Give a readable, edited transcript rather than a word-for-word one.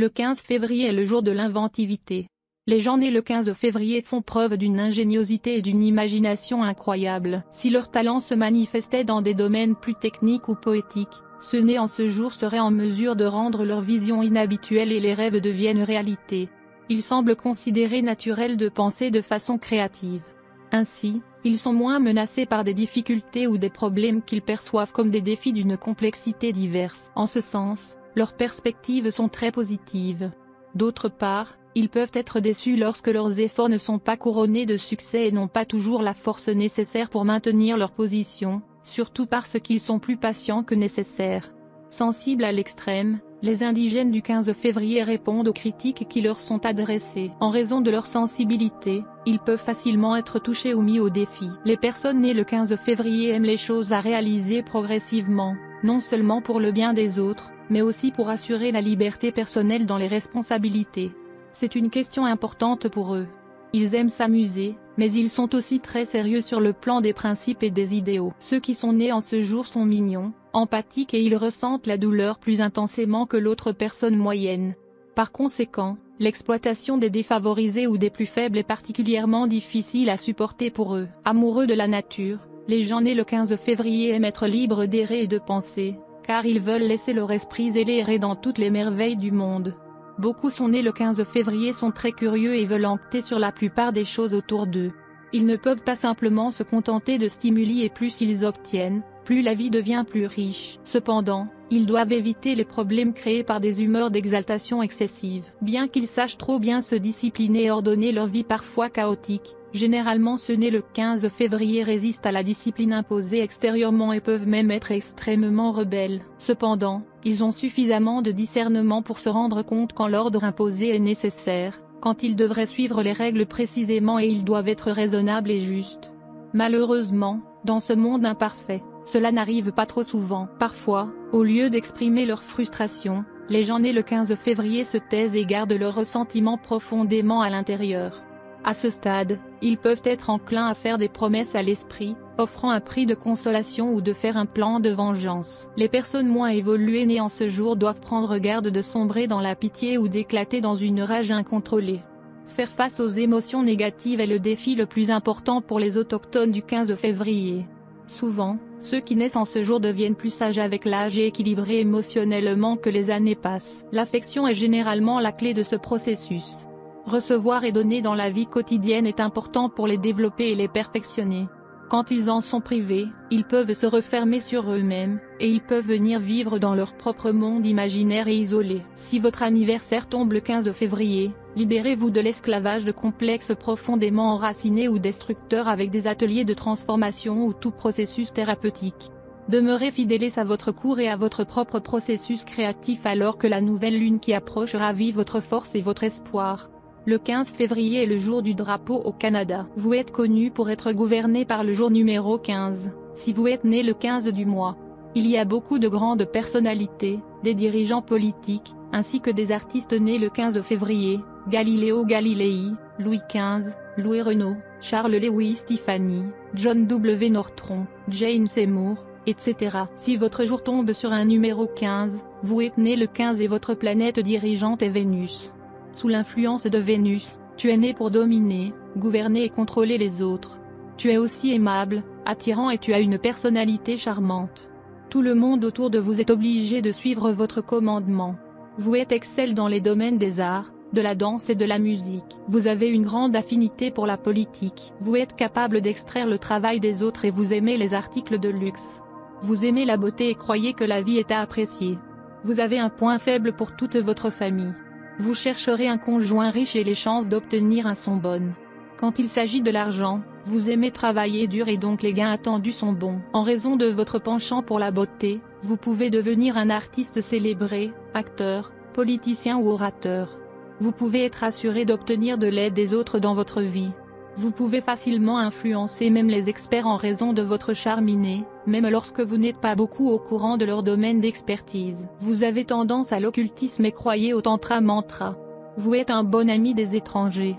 Le 15 février est le jour de l'inventivité. Les gens nés le 15 février font preuve d'une ingéniosité et d'une imagination incroyables. Si leur talent se manifestait dans des domaines plus techniques ou poétiques, ceux nés en ce jour seraient en mesure de rendre leur vision inhabituelle et les rêves deviennent réalité. Il semble considéré naturel de penser de façon créative. Ainsi, ils sont moins menacés par des difficultés ou des problèmes qu'ils perçoivent comme des défis d'une complexité diverse. En ce sens, leurs perspectives sont très positives. D'autre part, ils peuvent être déçus lorsque leurs efforts ne sont pas couronnés de succès et n'ont pas toujours la force nécessaire pour maintenir leur position, surtout parce qu'ils sont plus patients que nécessaire. Sensibles à l'extrême, les indigènes du 15 février répondent aux critiques qui leur sont adressées. En raison de leur sensibilité, ils peuvent facilement être touchés ou mis au défi. Les personnes nées le 15 février aiment les choses à réaliser progressivement, non seulement pour le bien des autres, mais aussi pour assurer la liberté personnelle dans les responsabilités. C'est une question importante pour eux. Ils aiment s'amuser, mais ils sont aussi très sérieux sur le plan des principes et des idéaux. Ceux qui sont nés en ce jour sont mignons, empathiques et ils ressentent la douleur plus intensément que l'autre personne moyenne. Par conséquent, l'exploitation des défavorisés ou des plus faibles est particulièrement difficile à supporter pour eux. Amoureux de la nature, les gens nés le 15 février aiment être libres d'errer et de penser, car ils veulent laisser leur esprit zélé errer dans toutes les merveilles du monde. Beaucoup sont nés le 15 février sont très curieux et veulent enquêter sur la plupart des choses autour d'eux. Ils ne peuvent pas simplement se contenter de stimuli et plus ils obtiennent, plus la vie devient plus riche. Cependant, ils doivent éviter les problèmes créés par des humeurs d'exaltation excessive. Bien qu'ils sachent trop bien se discipliner et ordonner leur vie parfois chaotique, généralement ceux nés le 15 février résistent à la discipline imposée extérieurement et peuvent même être extrêmement rebelles. Cependant, ils ont suffisamment de discernement pour se rendre compte quand l'ordre imposé est nécessaire, quand ils devraient suivre les règles précisément et ils doivent être raisonnables et justes. Malheureusement, dans ce monde imparfait, cela n'arrive pas trop souvent. Parfois, au lieu d'exprimer leur frustration, les gens nés le 15 février se taisent et gardent leurs ressentiments profondément à l'intérieur. À ce stade, ils peuvent être enclins à faire des promesses à l'esprit, offrant un prix de consolation ou de faire un plan de vengeance. Les personnes moins évoluées nées en ce jour doivent prendre garde de sombrer dans la pitié ou d'éclater dans une rage incontrôlée. Faire face aux émotions négatives est le défi le plus important pour les autochtones du 15 février. Souvent, ceux qui naissent en ce jour deviennent plus sages avec l'âge et équilibrés émotionnellement que les années passent. L'affection est généralement la clé de ce processus. Recevoir et donner dans la vie quotidienne est important pour les développer et les perfectionner. Quand ils en sont privés, ils peuvent se refermer sur eux-mêmes, et ils peuvent venir vivre dans leur propre monde imaginaire et isolé. Si votre anniversaire tombe le 15 février, libérez-vous de l'esclavage de complexes profondément enracinés ou destructeurs avec des ateliers de transformation ou tout processus thérapeutique. Demeurez fidèles à votre cours et à votre propre processus créatif alors que la nouvelle lune qui approche ravive votre force et votre espoir. Le 15 février est le jour du drapeau au Canada. Vous êtes connu pour être gouverné par le jour numéro 15, si vous êtes né le 15 du mois. Il y a beaucoup de grandes personnalités, des dirigeants politiques, ainsi que des artistes nés le 15 février, Galileo Galilei, Louis XV, Louis Renault, Charles Lewis Tiffany, John W. Norton, Jane Seymour, etc. Si votre jour tombe sur un numéro 15, vous êtes né le 15 et votre planète dirigeante est Vénus. Sous l'influence de Vénus, tu es né pour dominer, gouverner et contrôler les autres. Tu es aussi aimable, attirant et tu as une personnalité charmante. Tout le monde autour de vous est obligé de suivre votre commandement. Vous êtes excellent dans les domaines des arts, de la danse et de la musique. Vous avez une grande affinité pour la politique. Vous êtes capable d'extraire le travail des autres et vous aimez les articles de luxe. Vous aimez la beauté et croyez que la vie est à apprécier. Vous avez un point faible pour toute votre famille. Vous chercherez un conjoint riche et les chances d'obtenir un sont bonnes. Quand il s'agit de l'argent, vous aimez travailler dur et donc les gains attendus sont bons. En raison de votre penchant pour la beauté, vous pouvez devenir un artiste célébré, acteur, politicien ou orateur. Vous pouvez être assuré d'obtenir de l'aide des autres dans votre vie. Vous pouvez facilement influencer même les experts en raison de votre charme inné, même lorsque vous n'êtes pas beaucoup au courant de leur domaine d'expertise. Vous avez tendance à l'occultisme et croyez au tantra mantra. Vous êtes un bon ami des étrangers.